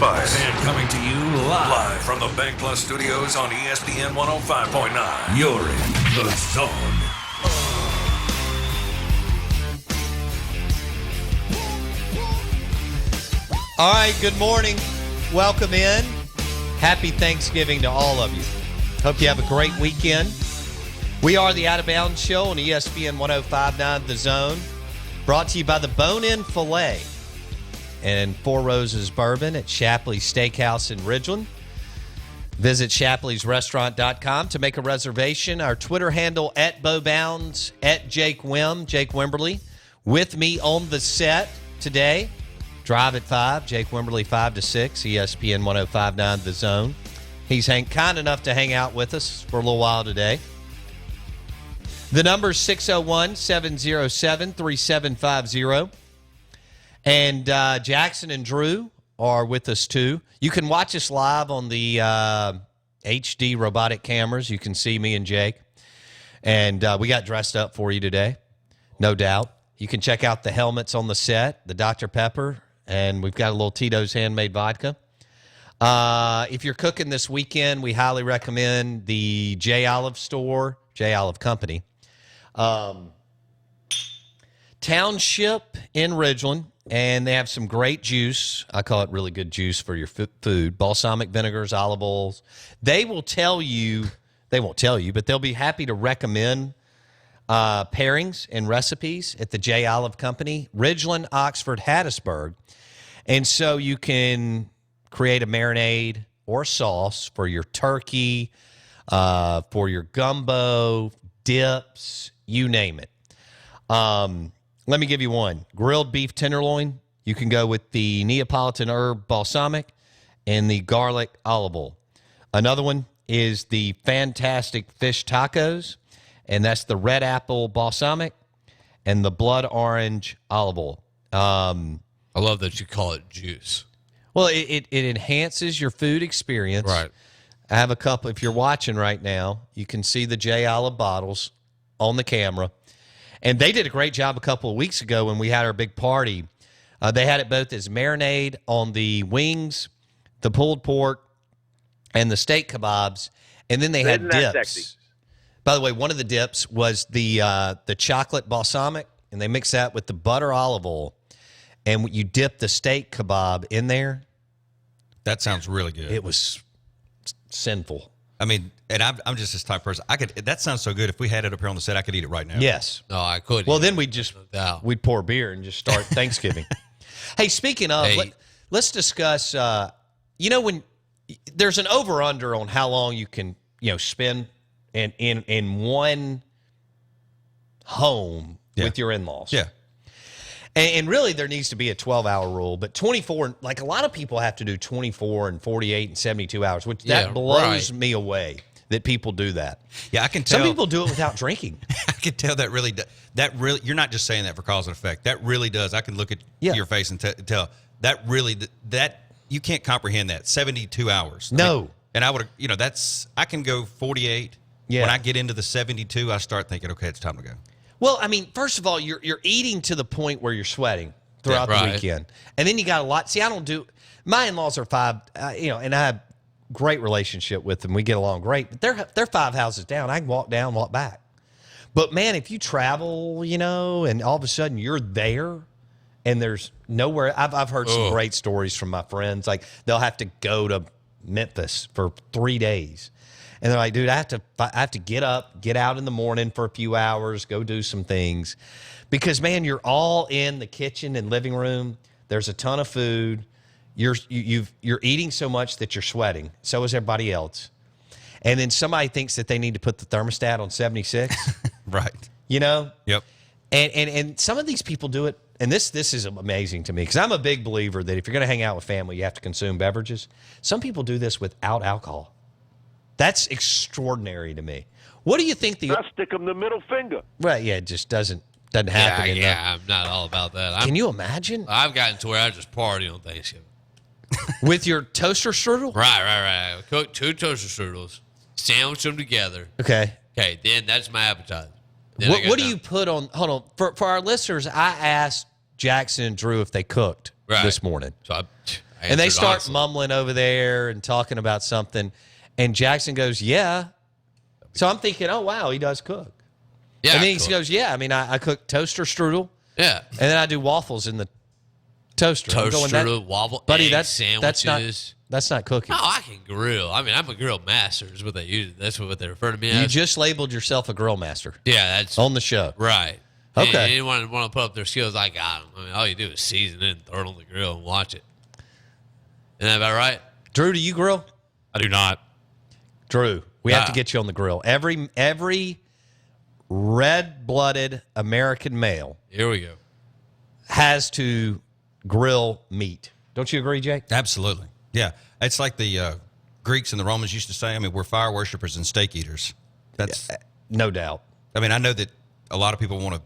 Spice. And coming to you live From the Bank Plus studios on ESPN 105.9. you're in the zone. All right, good morning. Welcome in. Happy Thanksgiving to all of you. Hope you have a great weekend. We are the Out of Bounds Show on ESPN 105.9 The Zone. Brought to you by the Bone-In Filet and Four Roses Bourbon at Shapley's Steakhouse in Ridgeland. Visit shapleysrestaurant.com to make a reservation. Our Twitter handle at BoBounds, at Jake Wimberly. With me on the set today, Drive at 5, Jake Wimberly 5 to 6, ESPN 105.9 The Zone. He's kind enough to hang out with us for a little while today. The number is 601-707-3750. And Jackson and Drew are with us too. You can watch us live on the HD robotic cameras. You can see me and Jake. And we got dressed up for you today, no doubt. You can check out the helmets on the set, the Dr. Pepper, and we've got a little Tito's handmade vodka. If you're cooking this weekend, we highly recommend the J. Olive store, J. Olive Company. Township in Ridgeland, and they have some great juice. I call it really good juice for your food. Balsamic vinegars, olive oils. They won't tell you, but they'll be happy to recommend pairings and recipes at the J. Olive Company, Ridgeland, Oxford, Hattiesburg. And so you can create a marinade or sauce for your turkey, for your gumbo, dips, you name it. Let me give you one. Grilled beef tenderloin. You can go with the Neapolitan herb balsamic and the garlic olive oil. Another one is the fantastic fish tacos, and that's the red apple balsamic and the blood orange olive oil. I love that you call it juice. Well, it enhances your food experience. Right. I have a couple. If you're watching right now, you can see the J. Olive bottles on the camera. And they did a great job a couple of weeks ago when we had our big party. They had it both as marinade on the wings, the pulled pork, and the steak kebabs. And then they had dips. Sexy? By the way, one of the dips was the chocolate balsamic, and they mix that with the butter olive oil. And you dip the steak kebab in there. That sounds really good. It was sinful. I mean, and I'm just this type of person. That sounds so good. If we had it up here on the set, I could eat it right now. Yes. No, I couldn't. Well, then we'd pour beer and just start Thanksgiving. Hey, speaking of, let's discuss. When there's an over/under on how long you can spend in one home with your in-laws. Yeah. And really, there needs to be a 12-hour rule, but 24, like a lot of people have to do 24 and 48 and 72 hours, which that blows me away that people do that. Yeah, I can tell. Some people do it without drinking. I can tell that really, you're not just saying that for cause and effect. That really does. I can look at your face and tell that really, that you can't comprehend that. 72 hours. No. And I would, I can go 48. Yeah. When I get into the 72, I start thinking, okay, it's time to go. Well, I mean, first of all, you're eating to the point where you're sweating throughout the weekend. And then you got a lot. See, my in-laws are 5, and I have great relationship with them. We get along great. But they're 5 houses down. I can walk down, walk back. But, man, if you travel, and all of a sudden you're there and there's nowhere. I've heard some great stories from my friends. Like, they'll have to go to Memphis for 3 days. And they're like, dude, I have to get up, get out in the morning for a few hours, go do some things. Because, man, you're all in the kitchen and living room. There's a ton of food. You're eating so much that you're sweating. So is everybody else. And then somebody thinks that they need to put the thermostat on 76. Right. Yep. And some of these people do it. And this is amazing to me because I'm a big believer that if you're going to hang out with family, you have to consume beverages. Some people do this without alcohol. That's extraordinary to me. What do you think I stick them the middle finger. Right, yeah, it just doesn't happen. Yeah, I'm not all about that. Can you imagine? I've gotten to where I just party on Thanksgiving. With your toaster strudel? Right. Cook 2 toaster strudels, sandwich them together. Okay, then that's my appetizer. What do you put on? Hold on. For our listeners, I asked Jackson and Drew if they cooked this morning. So And they answered start honestly. mumbling over there and talking about something. And Jackson goes, yeah. So I'm thinking, oh, wow, he does cook. Yeah, And then cool. he goes, yeah, I mean, I cook toaster strudel, Yeah. and then I do waffles in the toaster. I'm Toast going, strudel, waffle, buddy, egg that's sandwiches. that's not cooking. Oh, I can grill. I mean, I'm a grill master. Is what they use. That's what they refer to me You as. just labeled yourself a grill master Yeah, that's on the show. right. Okay. Anyone want to put up their skills? I got them. I mean, all you do is season it and throw it on the grill and watch it. Isn't that about right? Drew, do you grill? I do not. Drew, we have to Ah. get you on the grill. Every red-blooded American male Here we go. has to grill meat. Don't you agree, Jake? Absolutely. Yeah. It's like the Greeks and the Romans used to say. I mean, we're fire worshipers and steak eaters. That's. No doubt. I mean, I know that a lot of people want to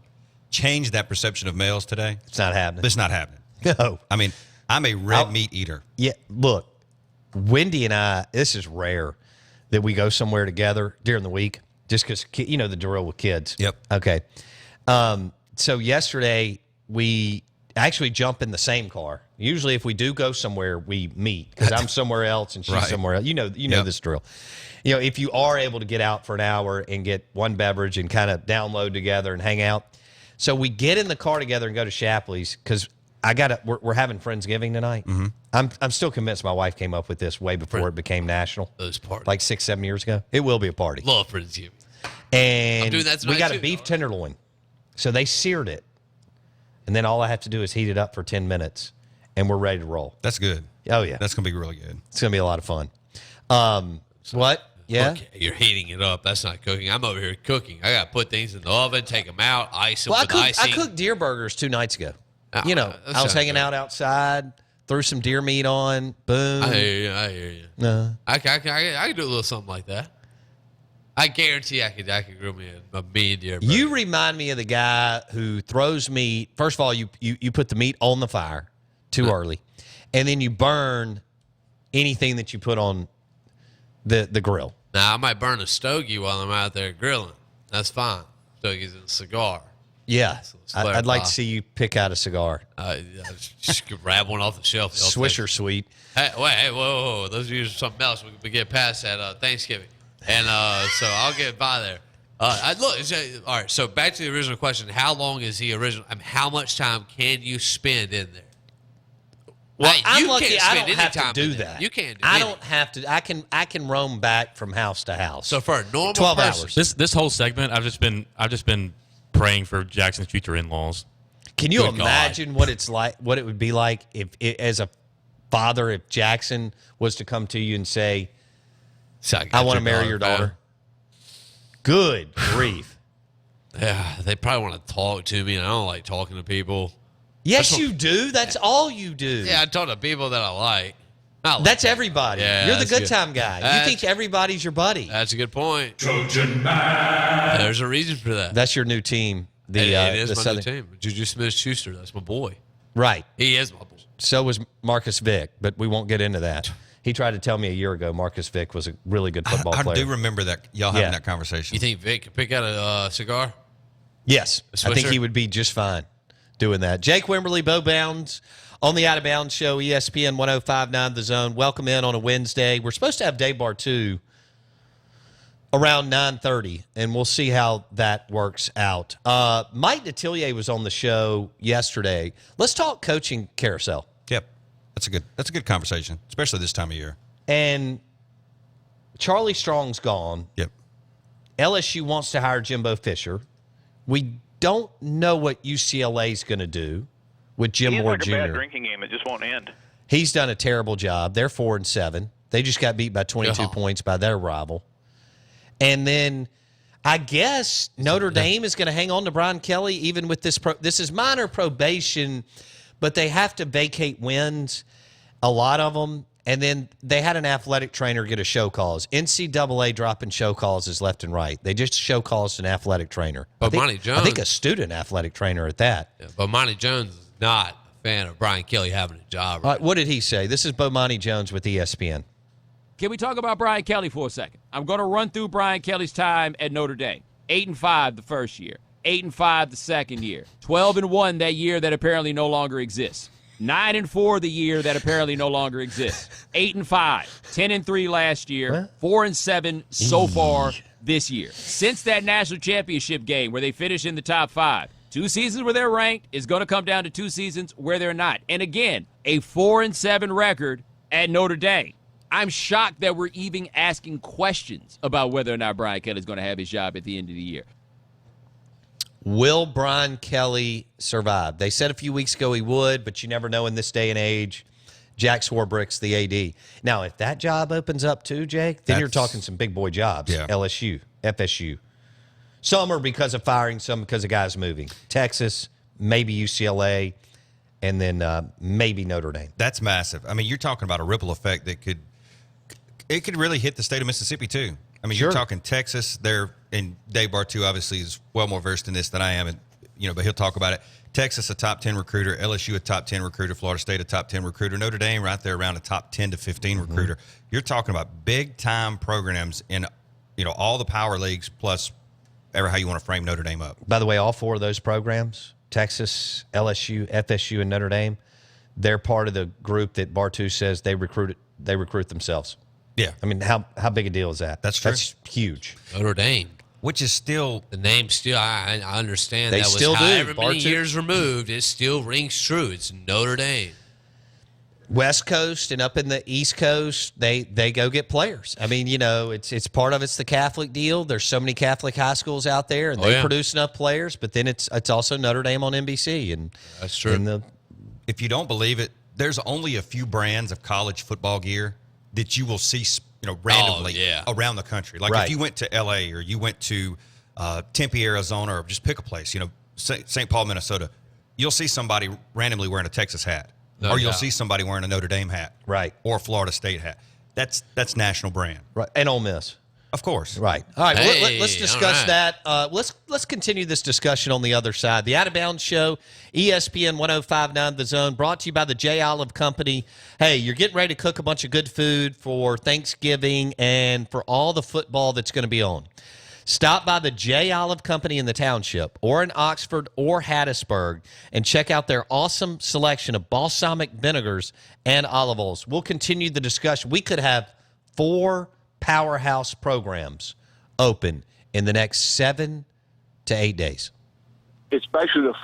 change that perception of males today, It's not but happening. it's not happening. No. I mean, I'm a red meat eater. Yeah, look, Wendy and I, this is rare that we go somewhere together during the week just because, you know, the drill with kids. Yep. Okay. So yesterday, we actually jump in the same car. Usually, if we do go somewhere, we meet because I'm somewhere else and she's Right. somewhere else. You know Yep. this drill. You know, if you are able to get out for an hour and get one beverage and kind of download together and hang out. So we get in the car together and go to Shapley's because we're having Friendsgiving tonight. Mm-hmm. I'm still convinced my wife came up with this way before it became national. Those parties. Like 6-7 years ago. It will be a party. Love Friendsgiving. And I'm doing that we tonight, got a too. beef tenderloin. So they seared it. And then all I have to do is heat it up for 10 minutes and we're ready to roll. That's good. Oh, yeah. That's going to be really good. It's going to be a lot of fun. What? Yeah? Okay, you're heating it up. That's not cooking. I'm over here cooking. I got to put things in the oven, take them out, ice them Well, with I icing. cooked deer burgers 2 nights ago. Ah, You know, that I was sounds hanging good. out outside, threw some deer meat on, boom. I hear you. No. I can do a little something like that. I guarantee I could grill me a meat deer burger. You remind me of the guy who throws meat. First of all, you put the meat on the fire too early, and then you burn anything that you put on the grill. Now, I might burn a stogie while I'm out there grilling. That's fine. Stogie's in a cigar. Yeah, it's I'd like to pop. see you pick out a cigar, I just grab one off the shelf. I'll take Swisher it. Sweet. Hey, wait, hey, whoa. Those are usually something else. We get past that Thanksgiving. And so I'll get by there. All right, so back to the original question. How long is the original? I mean, how much time can you spend in there? Well, Hey, I'm you lucky. can't I spend don't any have to time do in there. that. You can't do I any. don't have to. I can roam back from house to house. So for a normal 12 person, hours. This whole segment, I've just been praying for Jackson's future in-laws. Can you Good God. imagine what it's like? What it would be like if, as a father, if Jackson was to come to you and say, "I want to marry your daughter." Good grief! Yeah, they probably want to talk to me, and I don't like talking to people. Yes, you do. That's all you do. Yeah, I talk to people that I like. Not like That's that. everybody. Yeah, You're the that's good good. time guy. You That's- think everybody's your buddy. That's a good point. Trojan man. There's a reason for that. That's your new team. The it is the my Southern new team. Juju Smith-Schuster. That's my boy. Right. He is my boy. So was Marcus Vick, but we won't get into that. He tried to tell me a year ago Marcus Vick was a really good football I player. do remember that y'all Yeah. having that conversation. You think Vic could pick out a cigar? Yes, I think Swisher? he would be just fine doing that. Jake Wimberly, Bo Bounds on the Out of Bounds Show, ESPN 105.9 The Zone. Welcome in on a Wednesday. We're supposed to have Dave Bartu around 9:30, and we'll see how that works out. Mike Detillier was on the show yesterday. Let's talk coaching carousel. Yep. That's a good conversation, especially this time of year. And Charlie Strong's gone. Yep. LSU wants to hire Jimbo Fisher. We don't know what UCLA's going to do with Jim He has Ward like a bad Jr. drinking game. It just won't end. He's done a terrible job. They're 4-7. They just got beat by 22 Yeah. points by their rival. And then I guess Notre Dame is going to hang on to Brian Kelly even with this. This is minor probation, but they have to vacate wins, a lot of them. And then they had an athletic trainer get a show cause. NCAA dropping show causes left and right. They just show caused an athletic trainer. But Monty I think Jones- a student athletic trainer at that. Yeah, but Monty Jones is not a fan of Brian Kelly having a job. All right, what did he say? This is Bomani Jones with ESPN. Can we talk about Brian Kelly for a second? I'm going to run through Brian Kelly's time at Notre Dame. 8-5 the first year, 8-5 the second year, 12-1 that year that apparently no longer exists. 9-4 the year that apparently no longer exists. 8-5, 10-3 last year, 4-7 so far this year. Since that national championship game where they finished in the top 5, 2 seasons where they're ranked is going to come down to 2 seasons where they're not. And again, a 4-7 record at Notre Dame. I'm shocked that we're even asking questions about whether or not Brian Kelly's going to have his job at the end of the year. Will Brian Kelly survive? They said a few weeks ago he would, but you never know in this day and age. Jack Swarbrick's the AD. Now, if that job opens up too, Jake, then you're talking some big boy jobs. Yeah. LSU, FSU. Some are because of firing, some because of guys moving. Texas, maybe UCLA, and then maybe Notre Dame. That's massive. I mean, you're talking about a ripple effect that could really hit the state of Mississippi too. I mean, Sure. you're talking Texas there, and Dave Bartu obviously is well more versed in this than I am, and but he'll talk about it. Texas, a top 10 recruiter. LSU, a top 10 recruiter. Florida State, a top 10 recruiter. Notre Dame, right there around a top 10 to 15 recruiter. You're talking about big time programs in all the power leagues, plus ever how you want to frame Notre Dame up. By the way, all 4 of those programs, Texas, LSU, FSU, and Notre Dame, they're part of the group that Bartu says they recruit themselves. Yeah, I mean, how big a deal is that? That's true. That's huge. Notre Dame. which is still The name still, I understand They that was still do. however many Bartu- years removed, it still rings true. It's Notre Dame. West Coast and up in the East Coast, they go get players. I mean, it's part of it's the Catholic deal. There's so many Catholic high schools out there, and they produce enough players. But then it's also Notre Dame on NBC, and That's true. and if you don't believe it, there's only a few brands of college football gear that you will see, randomly around the country. Like Right. if you went to LA or you went to Tempe, Arizona, or just pick a place, St. Paul, Minnesota, you'll see somebody randomly wearing a Texas hat. No Or you'll doubt. see somebody wearing a Notre Dame hat. Right. Or a Florida State hat. That's national brand. right, and Ole Miss. Of course. Right. All right. Well, Hey, let's discuss all that. Let's continue this discussion on the other side. The Out of Bounds Show, ESPN 105.9 The Zone, brought to you by the J. Olive Company. Hey, you're getting ready to cook a bunch of good food for Thanksgiving and for all the football that's going to be on. Stop by the J. Olive Company in the township or in Oxford or Hattiesburg and check out their awesome selection of balsamic vinegars and olive oils. We'll continue the discussion. We could have 4 powerhouse programs open in the next 7 to 8 days. especially the